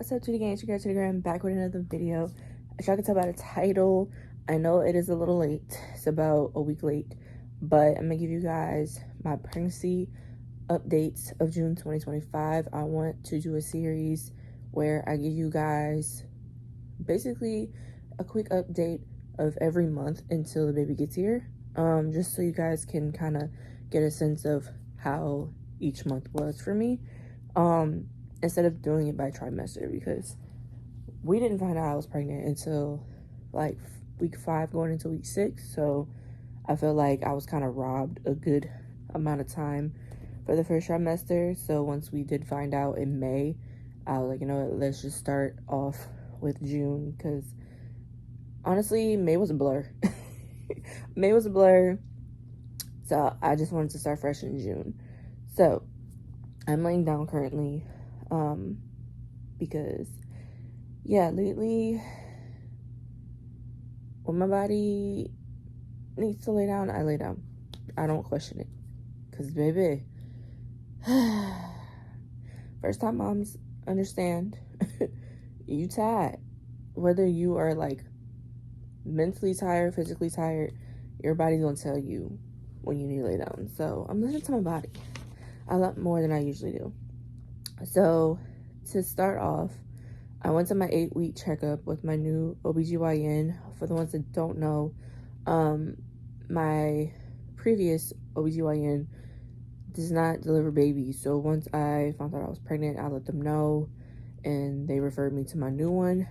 What's up, to the gang? It's your girl, to the gram, back with another video. As y'all can tell by the title, I know it is a little late. It's about a week late, but I'm gonna give you guys my pregnancy updates of June 2025. I want to do a series where I give you guys basically a quick update of every month until the baby gets here, just so you guys can kind of get a sense of how each month was for me, instead of doing it by trimester, because we didn't find out I was pregnant until like week 5 going into week 6. So I feel like I was kind of robbed a good amount of time for the first trimester. So once we did find out in May, I was like, you know what, let's just start off with June, because honestly May was a blur. May was a blur, so I just wanted to start fresh in June. So I'm laying down currently, because yeah, lately when my body needs to lay down, I lay down. I don't question it, because baby, first time moms understand. You tired, whether you are like mentally tired, physically tired, your body's gonna tell you when you need to lay down. So I'm listening to my body a lot more than I usually do. So to start off, I went to my 8-week checkup with my new OBGYN. For the ones that don't know, my previous OBGYN does not deliver babies. So once I found out I was pregnant, I let them know, and they referred me to my new one.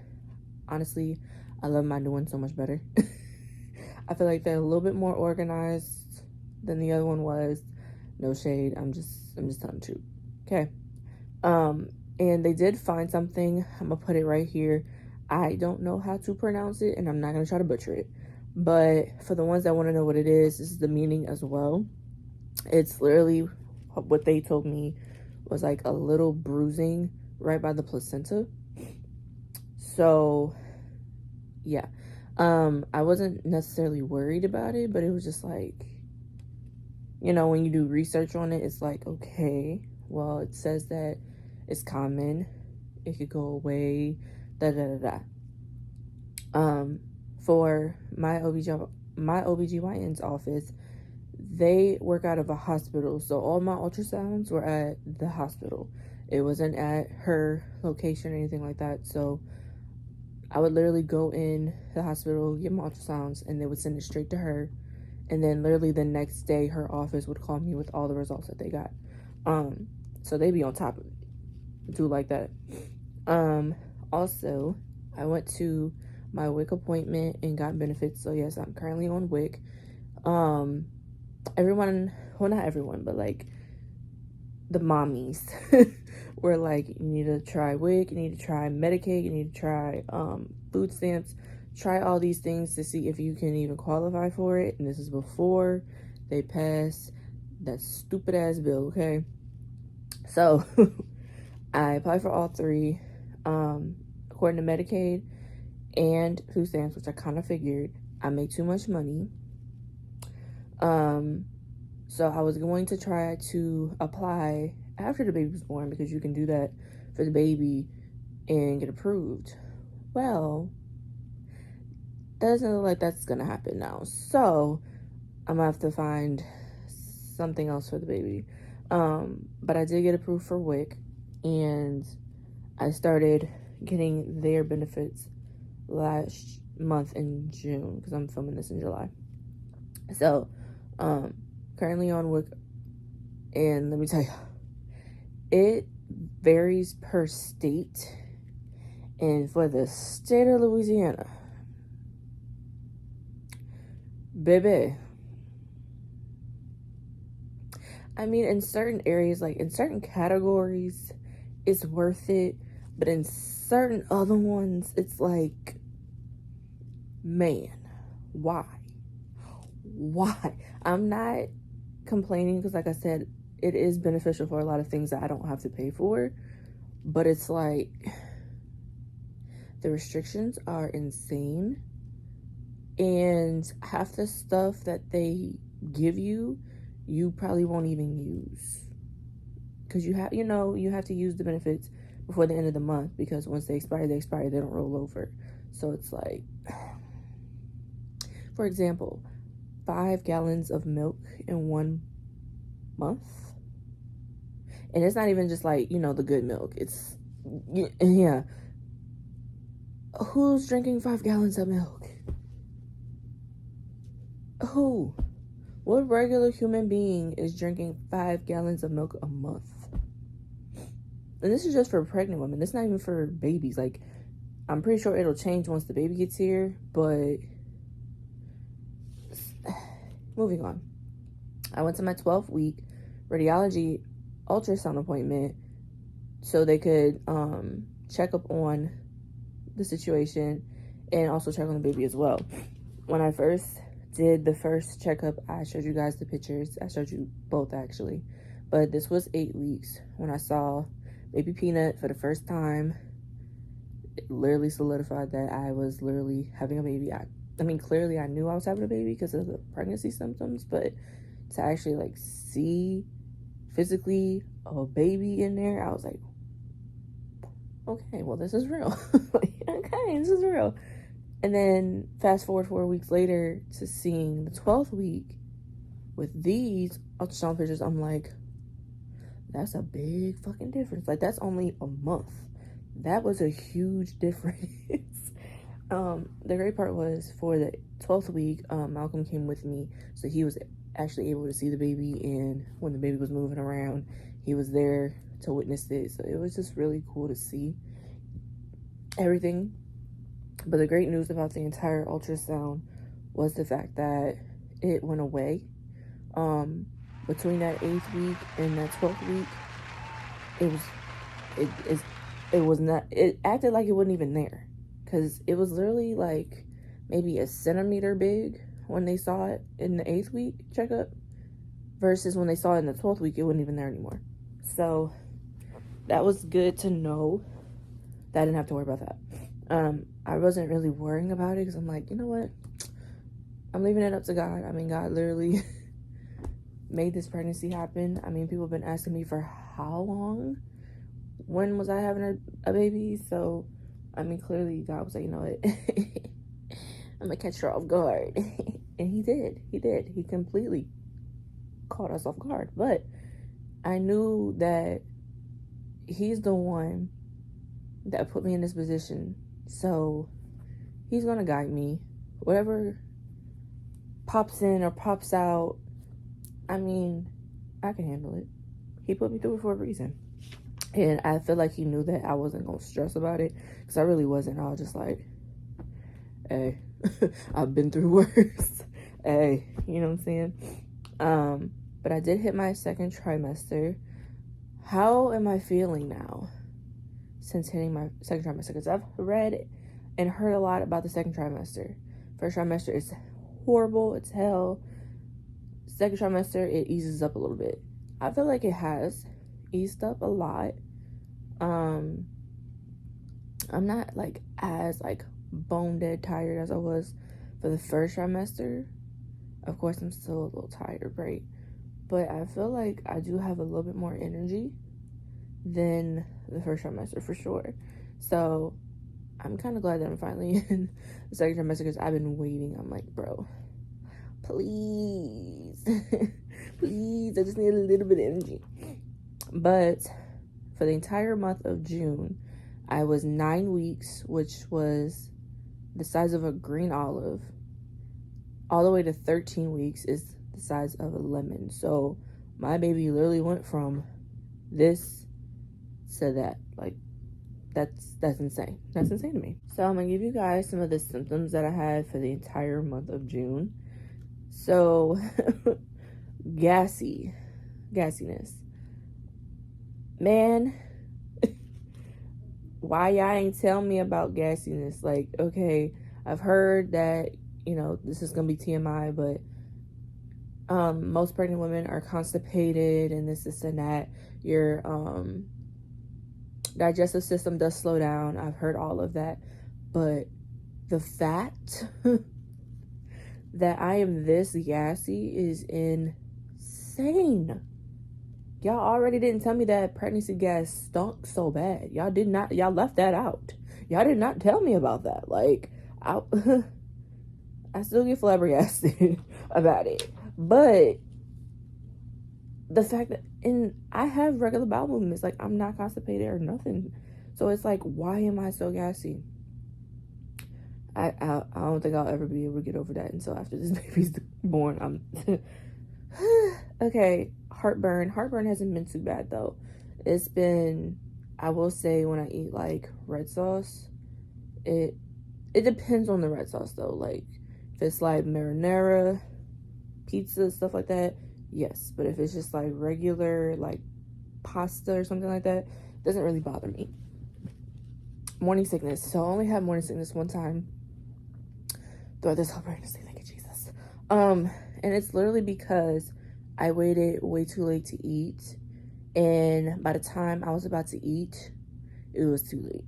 Honestly, I love my new one so much better. I feel like they're a little bit more organized than the other one was. No shade. I'm just telling the truth. Okay. And they did find something. I'm gonna put it right here. I don't know how to pronounce it, and I'm not gonna try to butcher it. But for the ones that want to know what it is, this is the meaning as well. It's literally what they told me was like a little bruising right by the placenta. So yeah, I wasn't necessarily worried about it, but it was just like, you know, when you do research on it, it's like, okay, well, it says that it's common, it could go away, da da da da. For my OBGYN's office, they work out of a hospital, so all my ultrasounds were at the hospital. It wasn't at her location or anything like that. So I would literally go in the hospital, get my ultrasounds, and they would send it straight to her. And then literally the next day, her office would call me with all the results that they got. So they be on top of it. Do like that. Also, I went to my WIC appointment and got benefits. So yes, I'm currently on WIC. Everyone, well, not everyone, but like the mommies were like, you need to try WIC, you need to try Medicaid, you need to try food stamps, try all these things to see if you can even qualify for it. And this is before they pass that stupid ass bill. Okay, so I applied for all three, according to Medicaid and food stamps, which I kind of figured. I make too much money. So I was going to try to apply after the baby was born, because you can do that for the baby and get approved. Well, doesn't look like that's gonna happen now. So I'm gonna have to find something else for the baby. But I did get approved for WIC, and I started getting their benefits last month in June, because I'm filming this in July. So currently on WIC, and let me tell you, it varies per state. And for the state of Louisiana, baby, I mean, in certain areas, like in certain categories, it's worth it, but in certain other ones, it's like, man, why? I'm not complaining, because like I said, it is beneficial for a lot of things that I don't have to pay for, but it's like the restrictions are insane, and half the stuff that they give you probably won't even use, because you have to use the benefits before the end of the month, because once they expire, they don't roll over. So it's like, for example, 5 gallons of milk in 1 month. And it's not even just like, the good milk. It's, yeah. Who's drinking 5 gallons of milk? Who? What regular human being is drinking 5 gallons of milk a month? And this is just for pregnant women. It's not even for babies. Like, I'm pretty sure it'll change once the baby gets here, but moving on. I went to my 12th week radiology ultrasound appointment so they could check up on the situation and also check on the baby as well. When I first did the first checkup, I showed you guys the pictures. I showed you both, actually. But this was 8 weeks when I saw baby Peanut for the first time. It literally solidified that I was literally having a baby. I mean, clearly I knew I was having a baby because of the pregnancy symptoms, but to actually like see physically a baby in there, I was like, okay, well, this is real. Okay, this is real. And then fast forward 4 weeks later to seeing the 12th week with these ultrasound pictures, I'm like, that's a big fucking difference. Like, that's only a month. That was a huge difference. The great part was for the 12th week, Malcolm came with me, so he was actually able to see the baby, and when the baby was moving around, he was there to witness it. So it was just really cool to see everything. But the great news about the entire ultrasound was the fact that it went away. Between that 8th week and that 12th week, it acted like it wasn't even there, because it was literally like maybe a centimeter big when they saw it in the 8th week checkup, versus when they saw it in the 12th week, it wasn't even there anymore. So that was good to know that I didn't have to worry about that. I wasn't really worrying about it because I'm like, you know what? I'm leaving it up to God. I mean, God literally made this pregnancy happen. I mean, people have been asking me for how long? When was I having a baby? So, I mean, clearly God was like, you know what? I'm going to catch her off guard. And he did. He completely caught us off guard. But I knew that he's the one that put me in this position. So he's going to guide me. Whatever pops in or pops out, I mean, I can handle it. He put me through it for a reason. And I feel like he knew that I wasn't going to stress about it, because I really wasn't. I was just like, hey, I've been through worse. Hey, you know what I'm saying? But I did hit my 2nd trimester. How am I feeling now since hitting my 2nd trimester? Because I've read and heard a lot about the 2nd trimester. 1st trimester is horrible. It's hell. 2nd trimester, it eases up a little bit. I feel like it has eased up a lot. I'm not like as like bone dead tired as I was for the 1st trimester. Of course, I'm still a little tired, right? But I feel like I do have a little bit more energy than the 1st trimester for sure. So I'm kind of glad that I'm finally in the 2nd trimester, because I've been waiting. I'm like, bro, please, please, I just need a little bit of energy. But for the entire month of June, I was 9 weeks, which was the size of a green olive, all the way to 13 weeks is the size of a lemon. So my baby literally went from this to that. Like, that's insane. That's insane to me. So I'm gonna give you guys some of the symptoms that I had for the entire month of June. So gassiness. Man, why y'all ain't tell me about gassiness? Like, okay, I've heard that, this is gonna be TMI, but most pregnant women are constipated and this and that. Your digestive system does slow down. I've heard all of that, but the fact that I am this gassy is insane. Y'all already didn't tell me that pregnancy gas stunk so bad. Y'all left that out. Y'all did not tell me about that. Like, I, I still get flabbergasted about it. But the fact that, and I have regular bowel movements, like, I'm not constipated or nothing. So it's like, why am I so gassy? I don't think I'll ever be able to get over that until after this baby's born. Okay, heartburn. Heartburn hasn't been too bad though. It's been, I will say, when I eat like red sauce, it depends on the red sauce though. Like if it's like marinara, pizza, stuff like that, yes. But if it's just like regular like pasta or something like that, it doesn't really bother me. Morning sickness. So I only had morning sickness one time throughout this whole pregnancy. Thank you, Jesus. And it's literally because I waited way too late to eat, and by the time I was about to eat, it was too late.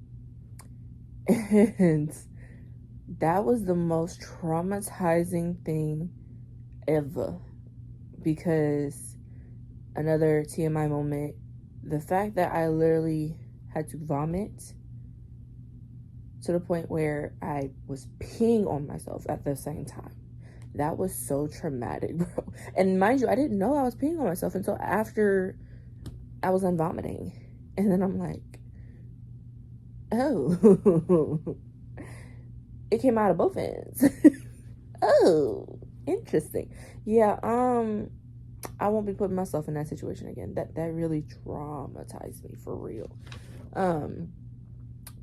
And that was the most traumatizing thing ever, because another TMI moment, the fact that I literally had to vomit to the point where I was peeing on myself at the same time. That was so traumatic, bro. And mind you, I didn't know I was peeing on myself until after I was done vomiting. And then I'm like, oh, it came out of both ends. Oh, interesting. Yeah, I won't be putting myself in that situation again. That really traumatized me for real.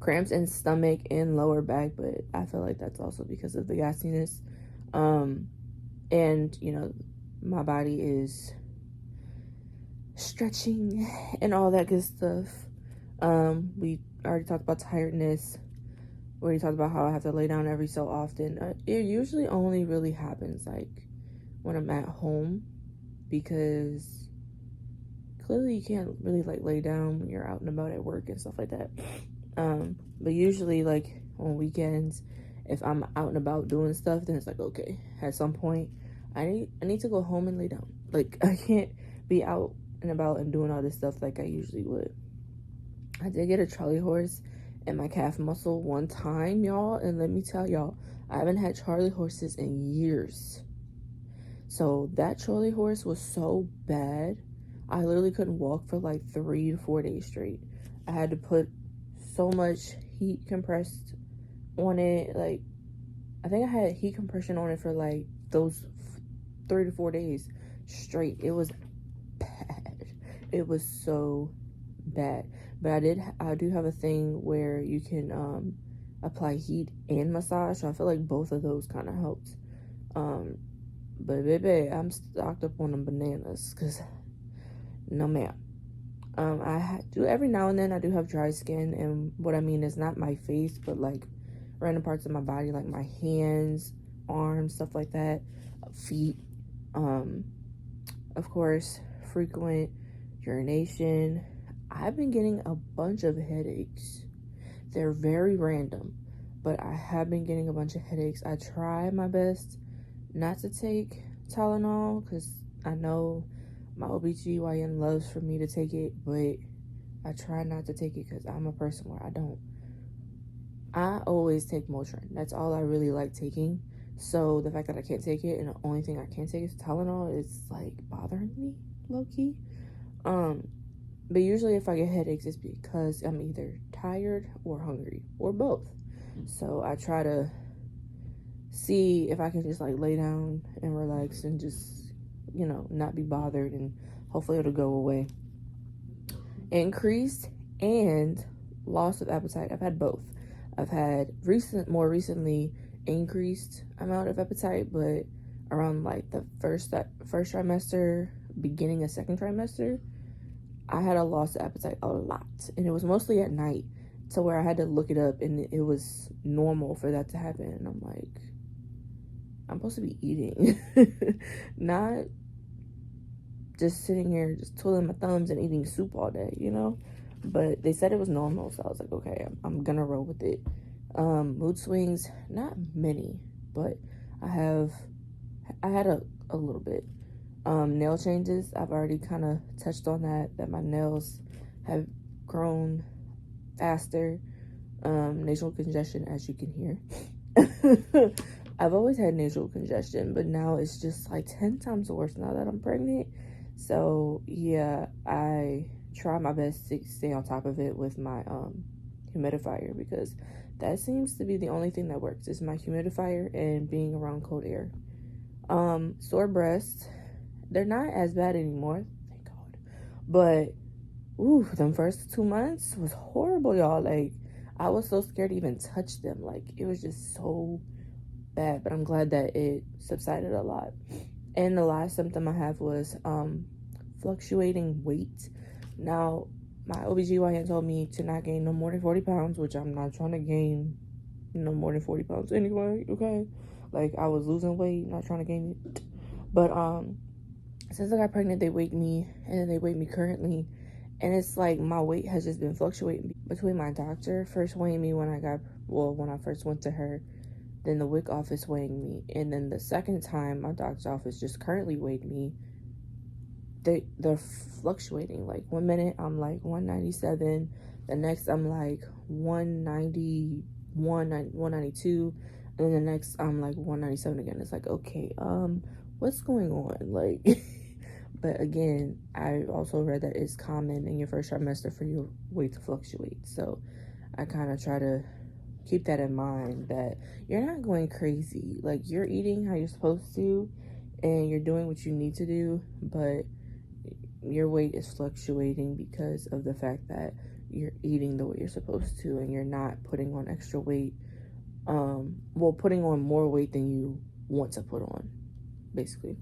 Cramps in stomach and lower back, but I feel like that's also because of the gassiness. And you know, my body is stretching and all that good stuff. We already talked about tiredness. We already talked about how I have to lay down every so often. It usually only really happens like when I'm at home, because clearly you can't really like lay down when you're out and about at work and stuff like that. But usually like on weekends, if I'm out and about doing stuff, then it's like, okay, at some point I need to go home and lay down. Like I can't be out and about and doing all this stuff like I usually would. I did get a Charlie horse in my calf muscle one time, y'all, and let me tell y'all, I haven't had Charlie horses in years. So that Charlie horse was so bad, I literally couldn't walk for like 3 to 4 days straight. I had to put so much heat compressed on it. Like, I think I had heat compression on it for like those 3 to 4 days straight. It was bad. It was so bad. But I do have a thing where you can apply heat and massage, so I feel like both of those kind of helped. But baby, I'm stocked up on them bananas, because no ma'am. I do every now and then, I do have dry skin, and what I mean is not my face, but like random parts of my body, like my hands, arms, stuff like that, feet. Of course, frequent urination. I've been getting a bunch of headaches. They're very random, but I have been getting a bunch of headaches. I try my best not to take Tylenol, because I know my OBGYN loves for me to take it, but I try not to take it because I'm a person where I always take Motrin. That's all I really like taking. So the fact that I can't take it and the only thing I can take is Tylenol is like bothering me low-key. But usually if I get headaches, it's because I'm either tired or hungry or both. So I try to see if I can just like lay down and relax and just, you know, not be bothered, and hopefully it'll go away. Increased and loss of appetite. I've had both. I've had more recently increased amount of appetite, but around like the first trimester, beginning of second trimester, I had a loss of appetite a lot, and it was mostly at night, to where I had to look it up, and it was normal for that to happen. And I'm like, I'm supposed to be eating, not just sitting here just twiddling my thumbs and eating soup all day, you know. But they said it was normal, so I was like, okay, I'm gonna roll with it. Mood swings, not many, but I had a little bit. Nail changes, I've already kind of touched on that my nails have grown faster. Nasal congestion, as you can hear. I've always had nasal congestion, but now it's just like 10 times worse now that I'm pregnant. So yeah, I try my best to stay on top of it with my humidifier, because that seems to be the only thing that works, is my humidifier and being around cold air. Sore breasts, they're not as bad anymore, thank God. But ooh, them first 2 months was horrible, y'all. Like, I was so scared to even touch them. Like, it was just so bad. But I'm glad that it subsided a lot. And the last symptom I have was fluctuating weight. Now, my OBGYN told me to not gain no more than 40 pounds, which I'm not trying to gain no more than 40 pounds anyway, okay? Like, I was losing weight, not trying to gain it. But since I got pregnant, they weighed me, and then they weighed me currently. And it's like my weight has just been fluctuating between my doctor first weighing me when I first went to her, then the WIC office weighing me, and then the second time my doctor's office just currently weighed me. They're fluctuating. Like, 1 minute I'm like 197, the next I'm like 191, 192, and then the next I'm like 197 again. It's like, okay, what's going on? Like, but again, I also read that it's common in your first trimester for your weight to fluctuate. So I kind of try to keep that in mind, that you're not going crazy. Like, you're eating how you're supposed to, and you're doing what you need to do, but your weight is fluctuating because of the fact that you're eating the way you're supposed to, and you're not putting on extra weight. Putting on more weight than you want to put on, basically.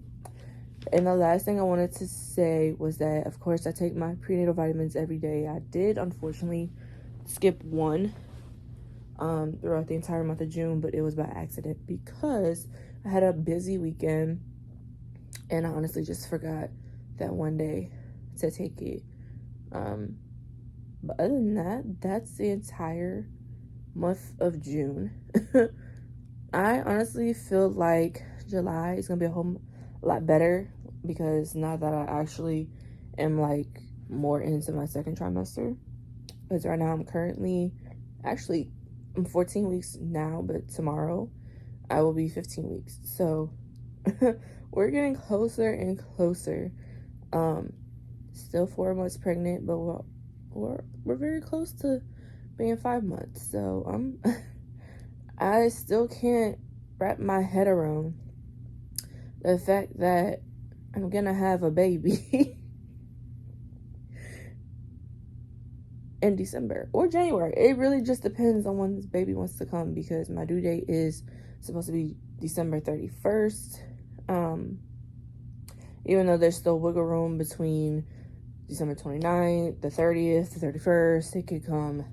And the last thing I wanted to say was that, of course, I take my prenatal vitamins every day. I did, unfortunately, skip one throughout the entire month of June, but it was by accident because I had a busy weekend, and I honestly just forgot that one day to take it. But other than that, that's the entire month of June. I honestly feel like July is gonna be a lot better, because now that I actually am like more into my second trimester. Because right now I'm 14 weeks now, but tomorrow I will be 15 weeks. So we're getting closer and closer. Still 4 months pregnant, but we're very close to being 5 months. So I still can't wrap my head around the fact that I'm gonna have a baby in December or January. It really just depends on when this baby wants to come, because my due date is supposed to be December 31st. Even though there's still wiggle room between December 29th, the 30th, the 31st, it could come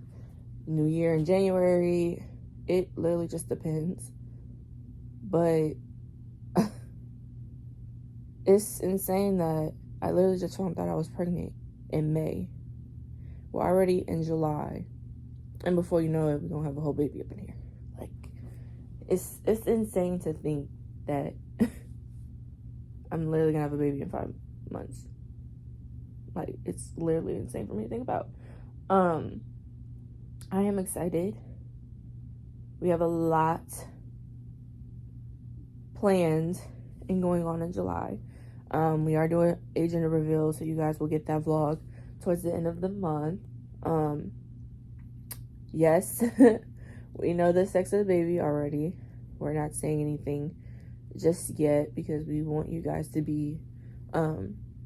New Year in January. It literally just depends. But it's insane that I literally just found out I was pregnant in May. We're already in July, and before you know it, we're gonna have a whole baby up in here. Like, it's insane to think that I'm literally gonna have a baby in 5 months. Like, it's literally insane for me to think about. I am excited. We have a lot planned and going on in July. We are doing a gender reveal, so you guys will get that vlog towards the end of the month. Yes, we know the sex of the baby already. We're not saying anything just yet because we want you guys to be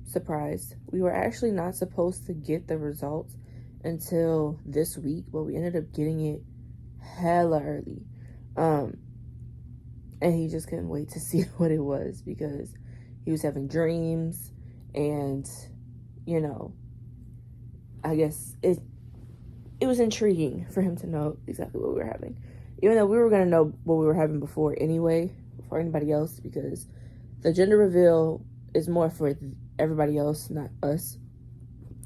surprised. We were actually not supposed to get the results until this week, but we ended up getting it hella early. And he just couldn't wait to see what it was, because he was having dreams, and I guess it was intriguing for him to know exactly what we were having, even though we were going to know what we were having before anyway, before anybody else, because the gender reveal is more for everybody else, not us,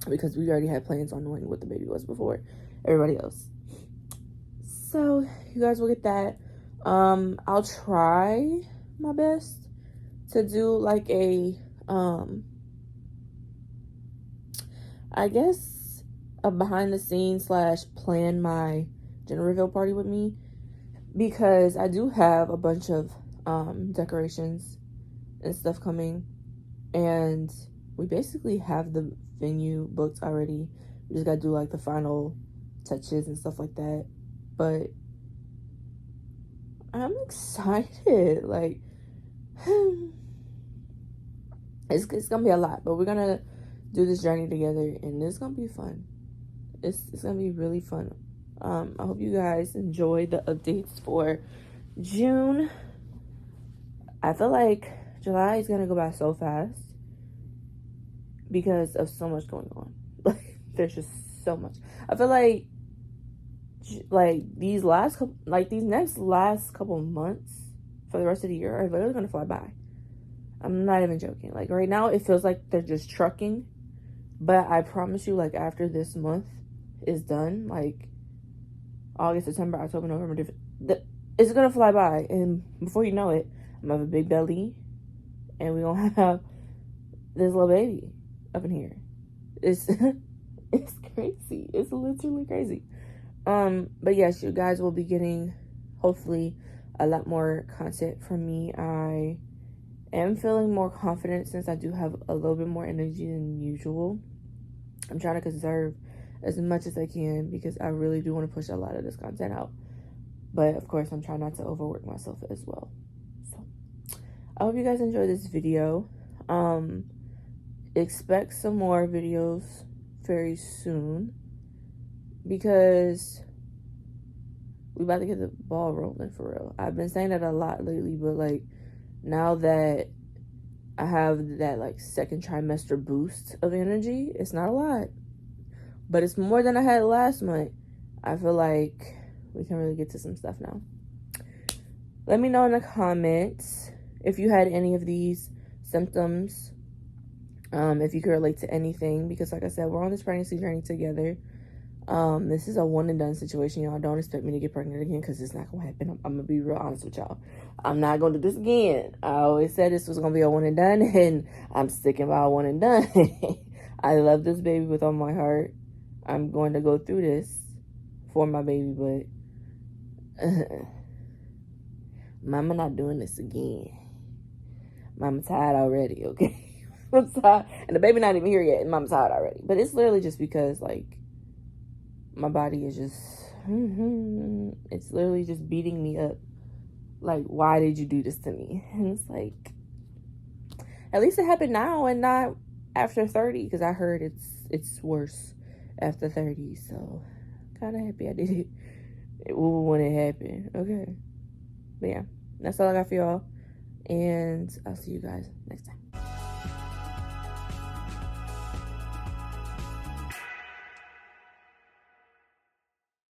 because we already had plans on knowing what the baby was before everybody else. So you guys will get that. I'll try my best to do like a I guess a behind the scenes / plan my gender reveal party with me, because I do have a bunch of decorations and stuff coming, and we basically have the venue booked already. We just gotta do like the final touches and stuff like that. But I'm excited. Like, it's gonna be a lot, but we're gonna do this journey together, and it's gonna be fun. It's gonna be really fun. I hope you guys enjoy the updates for June. I feel like July is gonna go by so fast because of so much going on. Like, there's just so much. I feel like these next last couple months for the rest of the year are literally gonna fly by. I'm not even joking. Like, right now it feels like they're just trucking, but I promise you, like, after this month is done, like August, September, October, November, it's gonna fly by, and before you know it, I'm gonna have a big belly, and we're gonna have this little baby up in here. It's it's crazy. It's literally crazy. But yes, you guys will be getting, hopefully, a lot more content from me. I am feeling more confident since I do have a little bit more energy than usual. I'm trying to conserve as much as I can because I really do want to push a lot of this content out. But of course, I'm trying not to overwork myself as well. So I hope you guys enjoy this video. Expect some more videos very soon, because we about to get the ball rolling for real. I've been saying that a lot lately, but like, now that I have that like second trimester boost of energy, it's not a lot, but it's more than I had last month. I feel like we can really get to some stuff now. Let me know in the comments if you had any of these symptoms, if you could relate to anything, because like I said, we're on this pregnancy journey together. This is a one and done situation, y'all. Don't expect me to get pregnant again, because it's not gonna happen. I'm gonna be real honest with y'all. I'm not gonna do this again. I always said this was gonna be a one and done, and I'm sticking by a one and done. I love this baby with all my heart. I'm going to go through this for my baby, but mama not doing this again. Mama tired already, okay? I'm tired, and the baby not even here yet, and mama tired already. But it's literally just because, like, my body is just, it's literally just beating me up. Like, why did you do this to me? And it's like, at least it happened now and not after 30, because I heard it's worse after 30. So, kind of happy I did it when it happened. Okay. But yeah, that's all I got for y'all. And I'll see you guys next time.